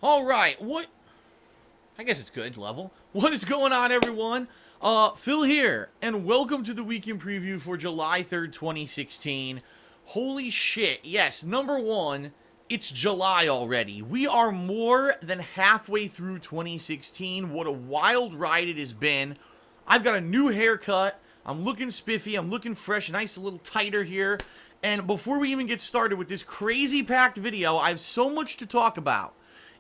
All right, what? I guess it's good level. What is going on, everyone? Phil here, and welcome to the weekend preview for July 3rd, 2016. Holy shit, yes, number one, it's July already. We are more than halfway through 2016. What a wild ride it has been. I've got a new haircut. I'm looking spiffy. I'm looking fresh, nice, a little tighter here. And before we even get started with this crazy packed video, I have so much to talk about.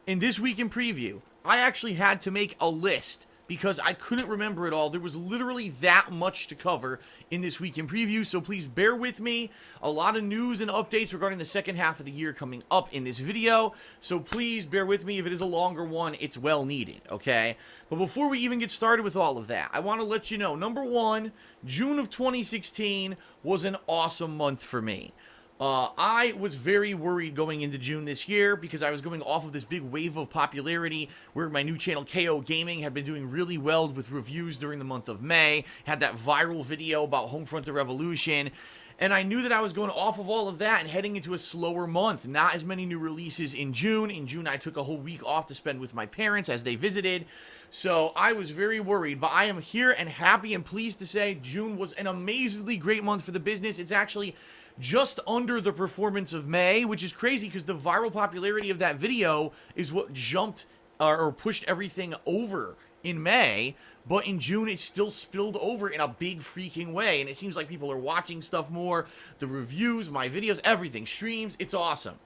In this week in preview, I actually had to make a list because I couldn't remember it all. There was literally that much to cover in this week in preview, so please bear with me. A lot of news and updates regarding the second half of the year coming up in this video, so please bear with me. If it is a longer one, it's well needed, okay? But before we even get started with all of that, I want to let you know, number one, June of 2016 was an awesome month for me. I was very worried going into June this year because I was going off of this big wave of popularity where my new channel KO Gaming had been doing really well with reviews during the month of May, had that viral video about Homefront the Revolution, and I knew that I was going off of all of that and heading into a slower month. Not as many new releases in June. In June, I took a whole week off to spend with my parents as they visited. So I was very worried, but I am here and happy and pleased to say June was an amazingly great month for the business. It's actually just under the performance of May, which is crazy because the viral popularity of that video is what jumped or pushed everything over in May, but in June it still spilled over in a big freaking way, and it seems like people are watching stuff more, the reviews, my videos, everything, streams, it's awesome.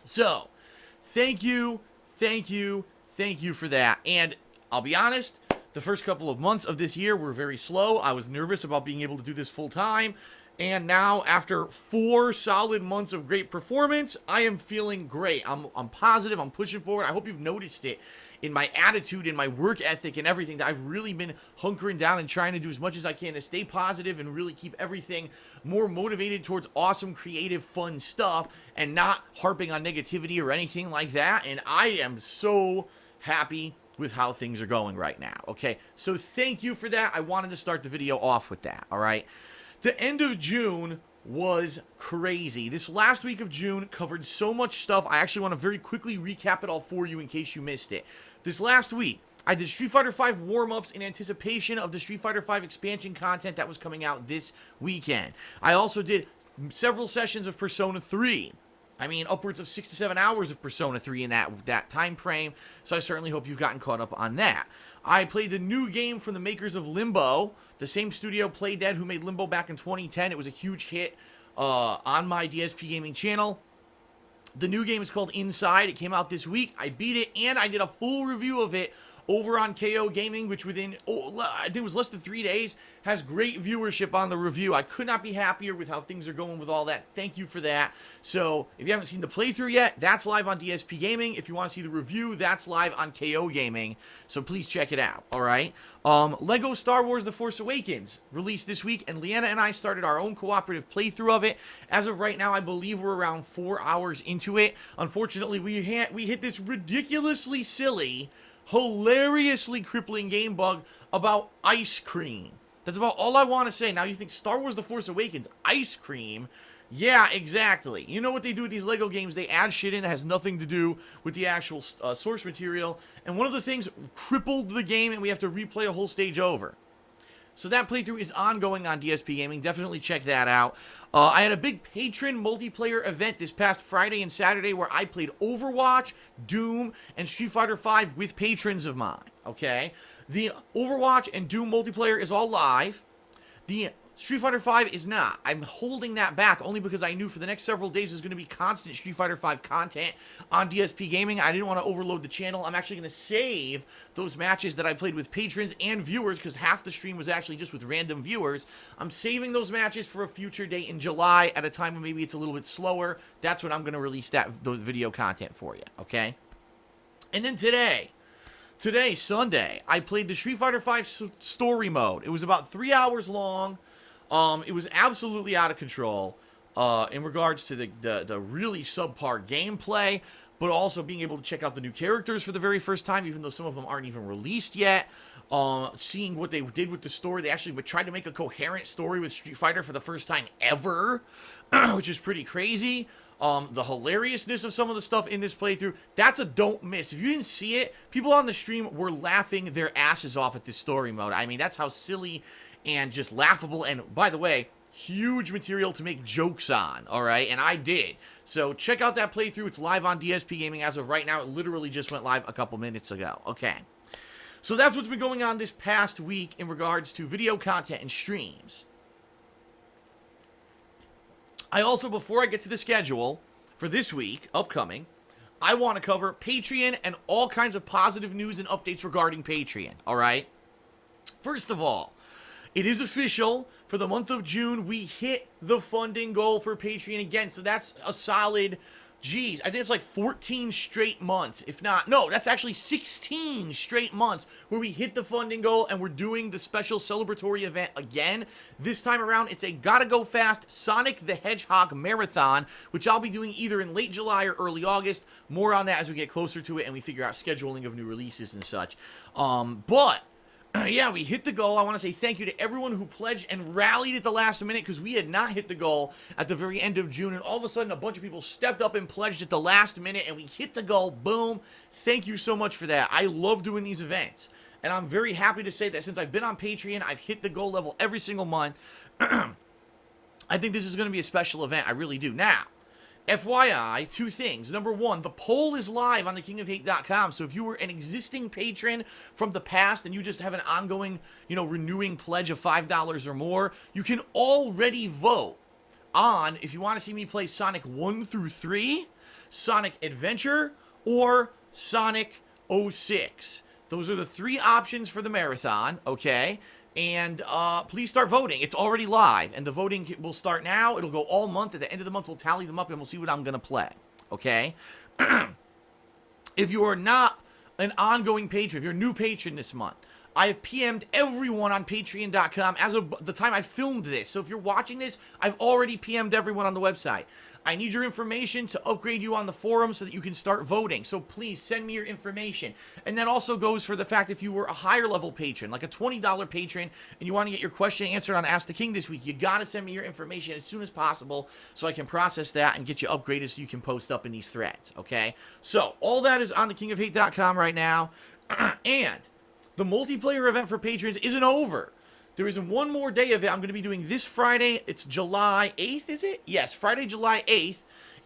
So, thank you for that, and I'll be honest, the first couple of months of this year were very slow. I was nervous about being able to do this full time. And now, after 4 solid months of great performance, I am feeling great. I'm positive. I'm pushing forward. I hope you've noticed it in my attitude, in my work ethic, and everything, that I've really been hunkering down and trying to do as much as I can to stay positive and really keep everything more motivated towards awesome, creative, fun stuff and not harping on negativity or anything like that. And I am so happy with how things are going right now, okay? So thank you for that. I wanted to start the video off with that, all right? The end of June was crazy. This last week of June covered so much stuff. I actually want to very quickly recap it all for you in case you missed it. This last week, I did Street Fighter V warm-ups in anticipation of the Street Fighter V expansion content that was coming out this weekend. I also did several sessions of Persona 3. I mean, upwards of 6 to 7 hours of Persona 3 in that time frame, so I certainly hope you've gotten caught up on that. I played the new game from the makers of Limbo, the same studio Playdead who made Limbo back in 2010. It was a huge hit on my DSP Gaming channel. The new game is called Inside. It came out this week. I beat it, and I did a full review of it over on KO Gaming, which within, I think it was less than 3 days, has great viewership on the review. I could not be happier with how things are going with all that. Thank you for that. So, if you haven't seen the playthrough yet, that's live on DSP Gaming. If you want to see the review, that's live on KO Gaming. So, please check it out, all right? Lego Star Wars The Force Awakens released this week, and Leanna and I started our own cooperative playthrough of it. As of right now, I believe we're around 4 hours into it. Unfortunately, we hit this ridiculously silly, hilariously crippling game bug about ice cream. That's about all I want to say. Now you think Star Wars The Force Awakens, ice cream? Yeah, exactly. You know what they do with these Lego games? They add shit in that has nothing to do with the actual source material. And one of the things crippled the game, and we have to replay a whole stage over. So that playthrough is ongoing on DSP Gaming. Definitely check that out. I had a big patron multiplayer event this past Friday and Saturday where I played Overwatch, Doom, and Street Fighter V with patrons of mine, okay? The Overwatch and Doom multiplayer is all live. The Street Fighter V is not. I'm holding that back only because I knew for the next several days there's going to be constant Street Fighter V content on DSP Gaming. I didn't want to overload the channel. I'm actually going to save those matches that I played with patrons and viewers because half the stream was actually just with random viewers. I'm saving those matches for a future date in July at a time when maybe it's a little bit slower. That's when I'm going to release those video content for you, okay? And then today, Sunday, I played the Street Fighter V story mode. It was about 3 hours long. It was absolutely out of control in regards to the really subpar gameplay, but also being able to check out the new characters for the very first time, even though some of them aren't even released yet. Seeing what they did with the story. They actually tried to make a coherent story with Street Fighter for the first time ever, which is pretty crazy. the hilariousness of some of the stuff in this playthrough. That's a don't miss. If you didn't see it, people on the stream were laughing their asses off at this story mode. I mean, that's how silly and just laughable, and by the way, huge material to make jokes on, alright? And I did. So check out that playthrough. It's live on DSP Gaming as of right now. It literally just went live a couple minutes ago. Okay. So that's what's been going on this past week in regards to video content and streams. I also, before I get to the schedule for this week, upcoming, I want to cover Patreon and all kinds of positive news and updates regarding Patreon, alright? First of all, it is official. For the month of June, we hit the funding goal for Patreon again. So that's a solid, geez, I think it's like 14 straight months. If not, no, that's actually 16 straight months where we hit the funding goal and we're doing the special celebratory event again. This time around, it's a Gotta Go Fast Sonic the Hedgehog Marathon, which I'll be doing either in late July or early August. More on that as we get closer to it and we figure out scheduling of new releases and such. But yeah, we hit the goal. I want to say thank you to everyone who pledged and rallied at the last minute, because we had not hit the goal at the very end of June, and all of a sudden a bunch of people stepped up and pledged at the last minute, and we hit the goal. Boom. Thank you so much for that. I love doing these events, and I'm very happy to say that since I've been on Patreon, I've hit the goal level every single month. I think this is going to be a special event. I really do. Now, FYI, two things. Number one, the poll is live on thekingofhate.com, so if you were an existing patron from the past and you just have an ongoing, renewing pledge of $5 or more, you can already vote on if you want to see me play Sonic 1 through 3, Sonic Adventure, or Sonic 06. Those are the three options for the marathon, okay? And please start voting. It's already live, and the voting will start now. It'll go all month. At the end of the month, we'll tally them up, and we'll see what I'm going to play, okay? If you are not an ongoing patron, if you're a new patron this month, I have PM'd everyone on Patreon.com as of the time I filmed this. So if you're watching this, I've already PM'd everyone on the website. I need your information to upgrade you on the forum so that you can start voting. So please send me your information. And that also goes for the fact if you were a higher level patron, like a $20 patron, and you want to get your question answered on Ask the King this week, you got to send me your information as soon as possible so I can process that and get you upgraded so you can post up in these threads, okay? So all that is on thekingofhate.com right now. And the multiplayer event for patrons isn't over. There is one more day of it I'm going to be doing this Friday. It's July 8th, is it? Yes, Friday, July 8th.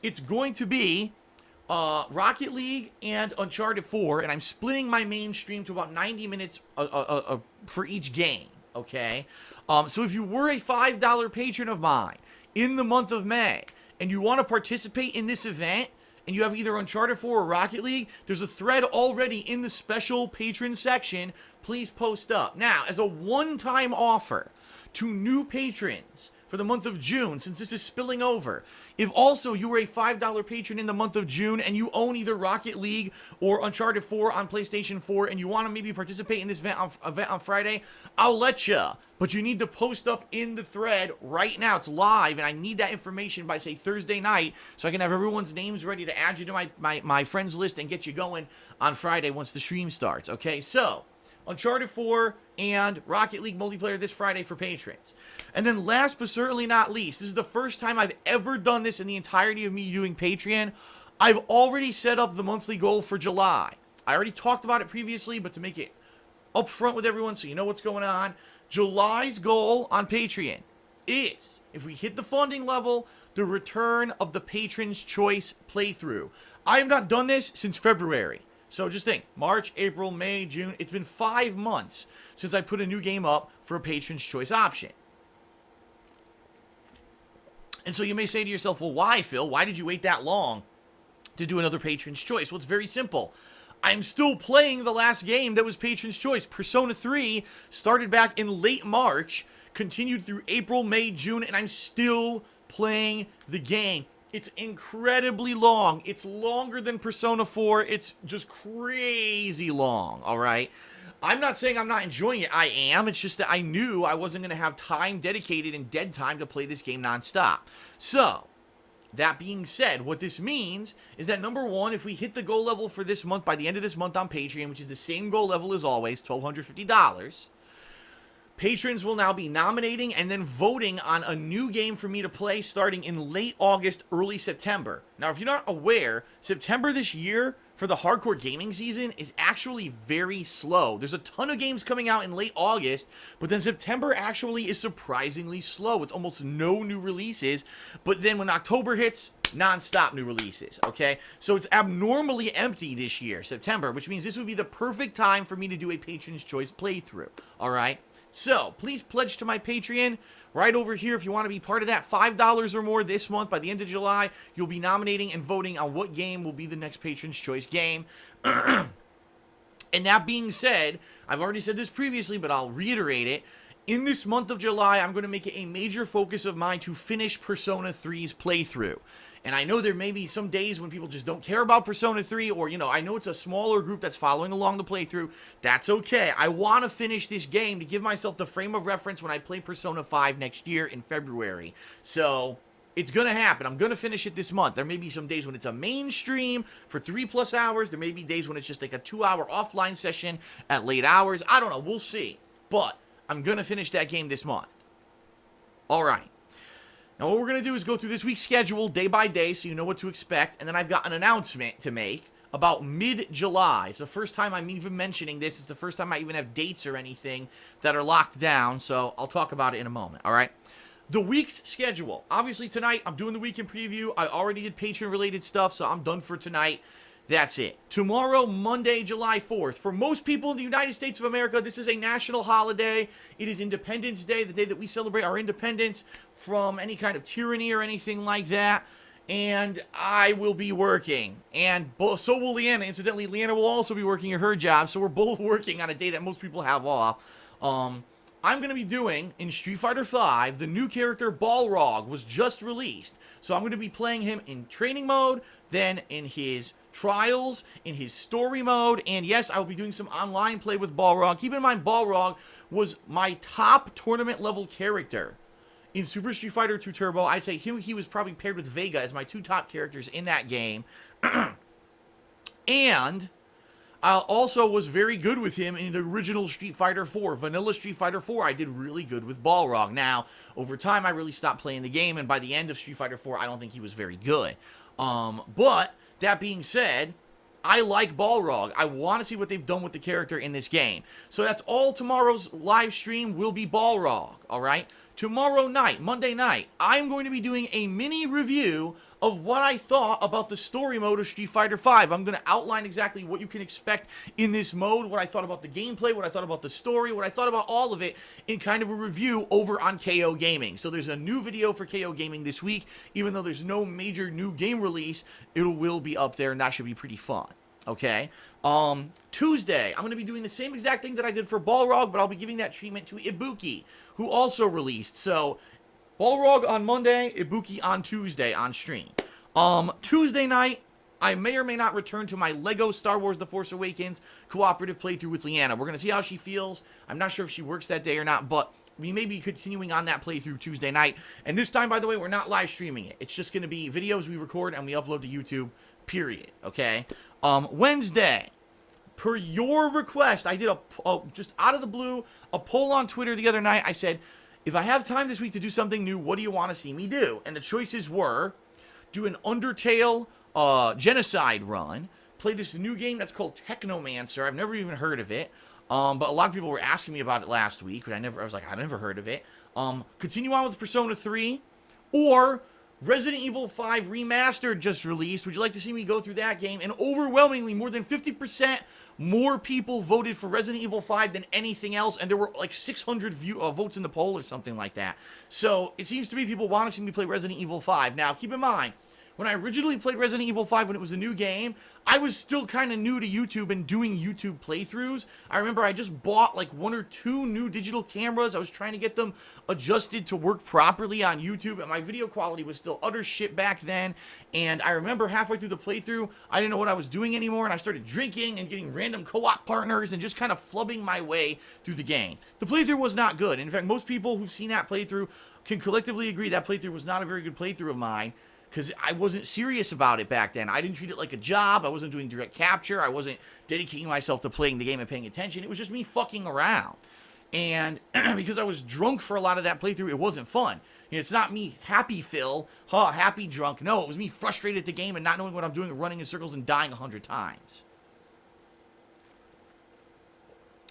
It's going to be Rocket League and Uncharted 4, and I'm splitting my main stream to about 90 minutes for each game, okay? So if you were a $5 patron of mine in the month of May, and you want to participate in this event, and you have either Uncharted 4 or Rocket League, there's a thread already in the special patron section. Please post up. Now, as a one-time offer to new patrons for the month of June, since this is spilling over, if also you were a $5 patron in the month of June and you own either Rocket League or Uncharted 4 on PlayStation 4 and you want to maybe participate in this event on Friday, I'll let you. But you need to post up in the thread right now. It's live, and I need that information by, say, Thursday night so I can have everyone's names ready to add you to my friends list and get you going on Friday once the stream starts, okay? So, Uncharted 4 and Rocket League multiplayer this Friday for patrons. And then last but certainly not least, this is the first time I've ever done this in the entirety of me doing Patreon. I've already set up the monthly goal for July. I already talked about it previously, but to make it upfront with everyone so you know what's going on, July's goal on Patreon is, if we hit the funding level, the return of the Patron's Choice playthrough. I have not done this since February. So just think, March, April, May, June, it's been 5 months since I put a new game up for a Patron's Choice option. And so you may say to yourself, well, why, Phil? Why did you wait that long to do another Patron's Choice? Well, it's very simple. I'm still playing the last game that was Patron's Choice. Persona 3 started back in late March, continued through April, May, June, and I'm still playing the game. It's incredibly long. It's longer than Persona 4. It's just crazy long, all right? I'm not saying I'm not enjoying it. I am. It's just that I knew I wasn't going to have time dedicated and dead time to play this game nonstop. So, that being said, what this means is that, number one, if we hit the goal level for this month by the end of this month on Patreon, which is the same goal level as always, $1,250, patrons will now be nominating and then voting on a new game for me to play starting in late August, early September. Now, if you're not aware, September this year for the hardcore gaming season is actually very slow. There's a ton of games coming out in late August, but then September actually is surprisingly slow with almost no new releases. But then when October hits, non-stop new releases, okay? So it's abnormally empty this year, September, which means this would be the perfect time for me to do a Patron's Choice playthrough, all right? So, please pledge to my Patreon right over here if you want to be part of that. $5 or more this month. By the end of July, you'll be nominating and voting on what game will be the next Patron's Choice game. And that being said, I've already said this previously, but I'll reiterate it. In this month of July, I'm going to make it a major focus of mine to finish Persona 3's playthrough. And I know there may be some days when people just don't care about Persona 3, or, you know, I know it's a smaller group that's following along the playthrough. That's okay. I want to finish this game to give myself the frame of reference when I play Persona 5 next year in February. So, it's going to happen. I'm going to finish it this month. There may be some days when it's a mainstream for 3+ hours. There may be days when it's just like a 2-hour offline session at late hours. I don't know. We'll see. But I'm going to finish that game this month. All right. Now, what we're going to do is go through this week's schedule day by day so you know what to expect. And then I've got an announcement to make about mid-July. It's the first time I'm even mentioning this. It's the first time I even have dates or anything that are locked down. So I'll talk about it in a moment, all right? The week's schedule. Obviously, tonight, I'm doing the weekend preview. I already did Patreon-related stuff, so I'm done for tonight. That's it. Tomorrow, Monday, July 4th. For most people in the United States of America, this is a national holiday. It is Independence Day, the day that we celebrate our independence from any kind of tyranny or anything like that. And I will be working. And so will Leanna. Incidentally, Leanna will also be working at her job. So we're both working on a day that most people have off. I'm going to be doing, in Street Fighter V, the new character Balrog was just released. So I'm going to be playing him in training mode, then in his trials, in his story mode, and yes, I will be doing some online play with Balrog. Keep in mind, Balrog was my top tournament level character in Super Street Fighter 2 Turbo. I'd say he was probably paired with Vega as my two top characters in that game. And I also was very good with him in the original Street Fighter 4. Vanilla Street Fighter 4, I did really good with Balrog. Now, over time, I really stopped playing the game, and by the end of Street Fighter 4, I don't think he was very good. But that being said, I like Balrog. I want to see what they've done with the character in this game. So that's all tomorrow's live stream will be Balrog, all right? Tomorrow night, Monday night, I'm going to be doing a mini review of what I thought about the story mode of Street Fighter V. I'm going to outline exactly what you can expect in this mode, what I thought about the gameplay, what I thought about the story, what I thought about all of it in kind of a review over on KO Gaming. So there's a new video for KO Gaming this week. Even though there's no major new game release, it will be up there, and that should be pretty fun. Okay, Tuesday, I'm going to be doing the same exact thing that I did for Balrog, but I'll be giving that treatment to Ibuki, who also released. So, Balrog on Monday, Ibuki on Tuesday on stream. Tuesday night, I may or may not return to my Lego Star Wars The Force Awakens cooperative playthrough with Leanna. We're going to see how she feels. I'm not sure if she works that day or not, but we may be continuing on that playthrough Tuesday night. And this time, by the way, we're not live streaming it. It's just going to be videos we record and we upload to YouTube, period. Okay? Wednesday, per your request, I did just out of the blue, a poll on Twitter the other night. I said, if I have time this week to do something new, what do you want to see me do? And the choices were, do an Undertale genocide run, play this new game that's called Technomancer. I've never even heard of it. But a lot of people were asking me about it last week, but I was like, I never heard of it. Continue on with Persona 3, or Resident Evil 5 Remastered just released. Would you like to see me go through that game? And overwhelmingly, more than 50% more people voted for Resident Evil 5 than anything else, and there were like 600 votes in the poll or something like that. So, it seems to me people want to see me play Resident Evil 5. Now, keep in mind, when I originally played Resident Evil 5 when it was a new game, I was still kind of new to YouTube and doing YouTube playthroughs. I remember I just bought like 1 or 2 new digital cameras. I was trying to get them adjusted to work properly on YouTube, and my video quality was still utter shit back then. And I remember halfway through the playthrough, I didn't know what I was doing anymore, and I started drinking and getting random co-op partners and just kind of flubbing my way through the game. The playthrough was not good. In fact, most people who've seen that playthrough can collectively agree that playthrough was not a very good playthrough of mine, because I wasn't serious about it back then. I didn't treat it like a job. I wasn't doing direct capture. I wasn't dedicating myself to playing the game and paying attention. It was just me fucking around. And because I was drunk for a lot of that playthrough, it wasn't fun. It's not me happy Phil, happy drunk. No, it was me frustrated at the game and not knowing what I'm doing and running in circles and dying 100 times.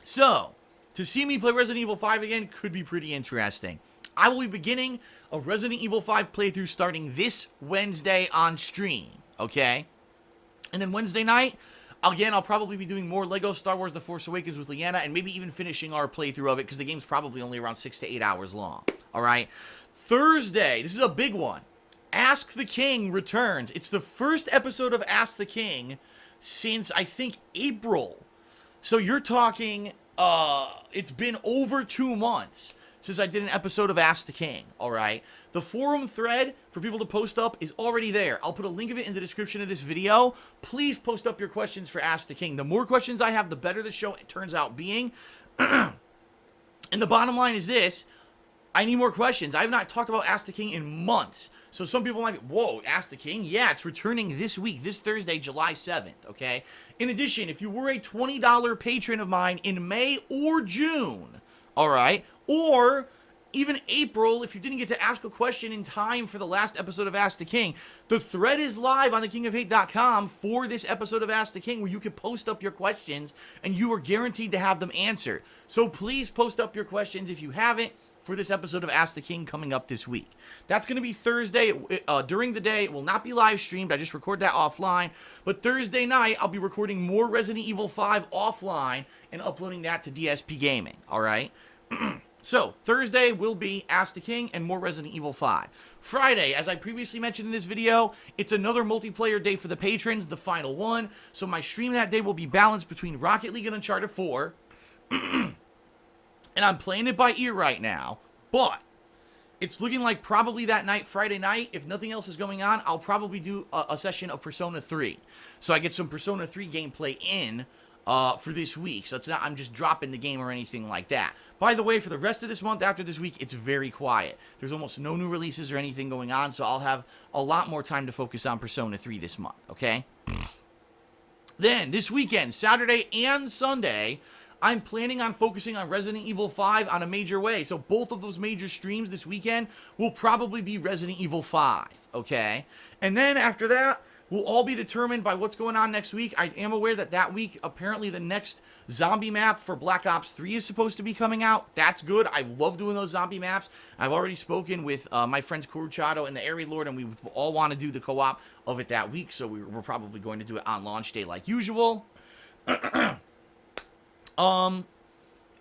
So, to see me play Resident Evil 5 again could be pretty interesting. I will be beginning a Resident Evil 5 playthrough starting this Wednesday on stream, okay? And then Wednesday night, again, I'll probably be doing more Lego Star Wars The Force Awakens with Leanna and maybe even finishing our playthrough of it because the game's probably only around 6 to 8 hours long, all right? Thursday, this is a big one. Ask the King returns. It's the first episode of Ask the King since, I think, April. So you're talking, it's been over 2 months since I did an episode of Ask the King, all right? The forum thread for people to post up is already there. I'll put a link of it in the description of this video. Please post up your questions for Ask the King. The more questions I have, the better the show turns out being. And the bottom line is this. I need more questions. I have not talked about Ask the King in months. So some people might be, whoa, Ask the King? Yeah, it's returning this week, this Thursday, July 7th, okay? In addition, if you were a $20 patron of mine in May or June, all right, or even April, if you didn't get to ask a question in time for the last episode of Ask the King, the thread is live on thekingofhate.com for this episode of Ask the King where you can post up your questions and you are guaranteed to have them answered. So please post up your questions if you haven't for this episode of Ask the King coming up this week. That's going to be Thursday during the day. It will not be live streamed. I just record that offline. But Thursday night, I'll be recording more Resident Evil 5 offline and uploading that to DSP Gaming. All right? So, Thursday will be Ask the King and more Resident Evil 5. Friday, as I previously mentioned in this video, it's another multiplayer day for the patrons, the final one. So my stream that day will be balanced between Rocket League and Uncharted 4. And I'm playing it by ear right now, but it's looking like probably that night, Friday night, if nothing else is going on, I'll probably do a session of Persona 3. So I get some Persona 3 gameplay in for this week. So it's not I'm just dropping the game or anything like that. By the way, for the rest of this month after this week, it's very quiet. There's almost no new releases or anything going on, so I'll have a lot more time to focus on Persona 3 this month, okay? Then, this weekend, Saturday and Sunday, I'm planning on focusing on Resident Evil 5 on a major way. So both of those major streams this weekend will probably be Resident Evil 5, okay? And then after that, will all be determined by what's going on next week. I am aware that that week, apparently the next zombie map for Black Ops 3 is supposed to be coming out. That's good. I love doing those zombie maps. I've already spoken with my friends Coruchado and the Airy Lord, and we all want to do the co-op of it that week, so we're probably going to do it on launch day like usual.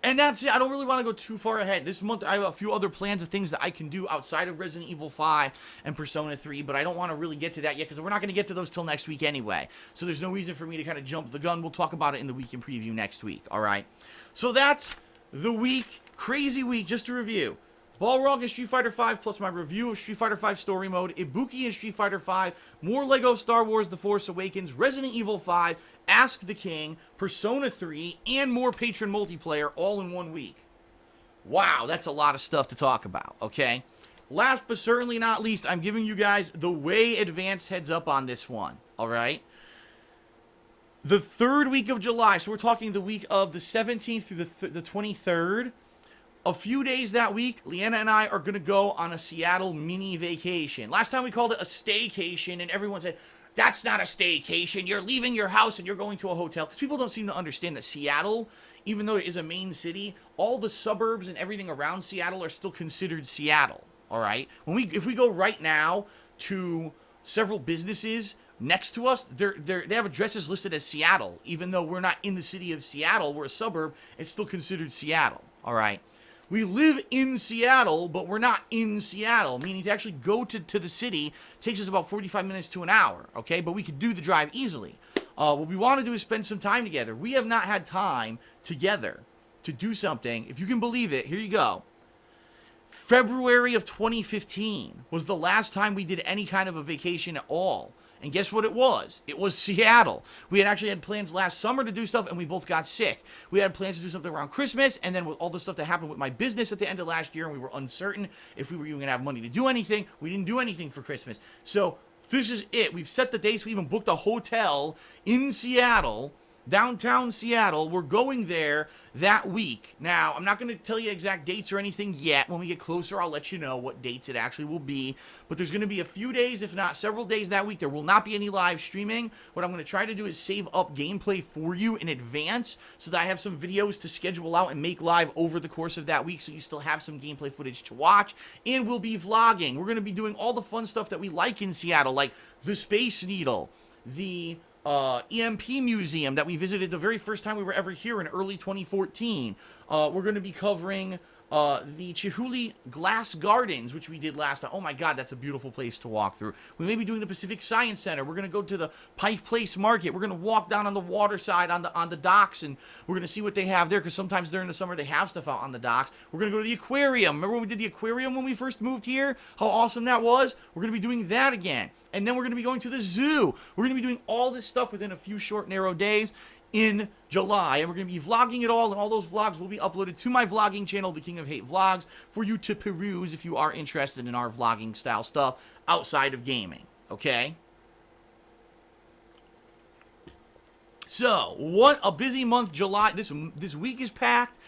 And that's it. I don't really want to go too far ahead. This month, I have a few other plans of things that I can do outside of Resident Evil 5 and Persona 3, but I don't want to really get to that yet because we're not going to get to those till next week anyway. So there's no reason for me to kind of jump the gun. We'll talk about it in the weekend preview next week, all right? So that's the week. Crazy week, just to review. Balrog in Street Fighter V, plus my review of Street Fighter V Story Mode, Ibuki in Street Fighter V, more Lego Star Wars The Force Awakens, Resident Evil 5, Ask the King, Persona 3, and more patron multiplayer all in 1 week. Wow, that's a lot of stuff to talk about, okay? Last but certainly not least, I'm giving you guys the way advanced heads up on this one, all right? The third week of July, so we're talking the week of the 17th through the 23rd, a few days that week, Leanna and I are going to go on a Seattle mini vacation. Last time we called it a staycation, and everyone said, that's not a staycation. You're leaving your house and you're going to a hotel. Because people don't seem to understand that Seattle, even though it is a main city, all the suburbs and everything around Seattle are still considered Seattle, all right? If we go right now to several businesses next to us, they have addresses listed as Seattle. Even though we're not in the city of Seattle, we're a suburb, it's still considered Seattle, all right? We live in Seattle, but we're not in Seattle, meaning to actually go to the city takes us about 45 minutes to an hour, okay? But we could do the drive easily. What we want to do is spend some time together. We have not had time together to do something. If you can believe it, here you go. February of 2015 was the last time we did any kind of a vacation at all. And guess what it was? It was Seattle. We had actually had plans last summer to do stuff, and we both got sick. We had plans to do something around Christmas, and then with all the stuff that happened with my business at the end of last year, and we were uncertain if we were even going to have money to do anything. We didn't do anything for Christmas. So this is it. We've set the dates. We even booked a hotel in Seattle downtown Seattle. We're going there that week. Now, I'm not going to tell you exact dates or anything yet. When we get closer, I'll let you know what dates it actually will be. But there's going to be a few days, if not several days that week. There will not be any live streaming. What I'm going to try to do is save up gameplay for you in advance so that I have some videos to schedule out and make live over the course of that week so you still have some gameplay footage to watch. And we'll be vlogging. We're going to be doing all the fun stuff that we like in Seattle, like the Space Needle, the EMP Museum that we visited the very first time we were ever here in early 2014. We're going to be covering the Chihuly Glass Gardens, which we did last time. Oh my god, that's a beautiful place to walk through. We may be doing the Pacific Science Center. We're going to go to the Pike Place Market. We're going to walk down on the water side on the docks, and we're going to see what they have there, because sometimes during the summer they have stuff out on the docks. We're going to go to the aquarium. Remember when we did the aquarium when we first moved here? How awesome that was? We're going to be doing that again. And then we're going to be going to the zoo. We're going to be doing all this stuff within a few short, narrow days in July. And we're going to be vlogging it all, and all those vlogs will be uploaded to my vlogging channel, The King of Hate Vlogs, for you to peruse if you are interested in our vlogging style stuff outside of gaming. Okay? So, what a busy month July. This week is packed.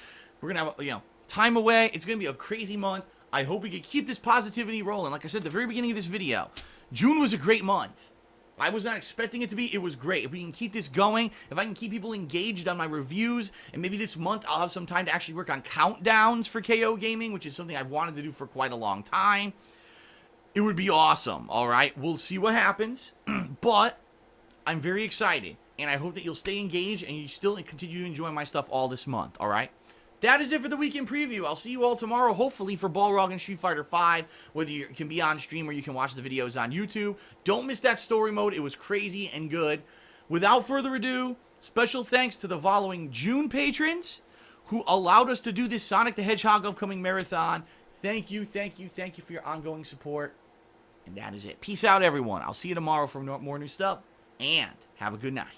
We're going to have, time away. It's going to be a crazy month. I hope we can keep this positivity rolling. Like I said at the very beginning of this video, June was a great month. I was not expecting it to be. It was great. If we can keep this going, if I can keep people engaged on my reviews, and maybe this month I'll have some time to actually work on countdowns for KO Gaming, which is something I've wanted to do for quite a long time, it would be awesome, all right? We'll see what happens, but I'm very excited, and I hope that you'll stay engaged and you still continue to enjoy my stuff all this month, all right? That is it for the weekend preview. I'll see you all tomorrow, hopefully, for Balrog and Street Fighter 5, whether you can be on stream or you can watch the videos on YouTube. Don't miss that story mode. It was crazy and good. Without further ado, special thanks to the following June patrons who allowed us to do this Sonic the Hedgehog upcoming marathon. Thank you, thank you, thank you for your ongoing support. And that is it. Peace out, everyone. I'll see you tomorrow for more new stuff, and have a good night.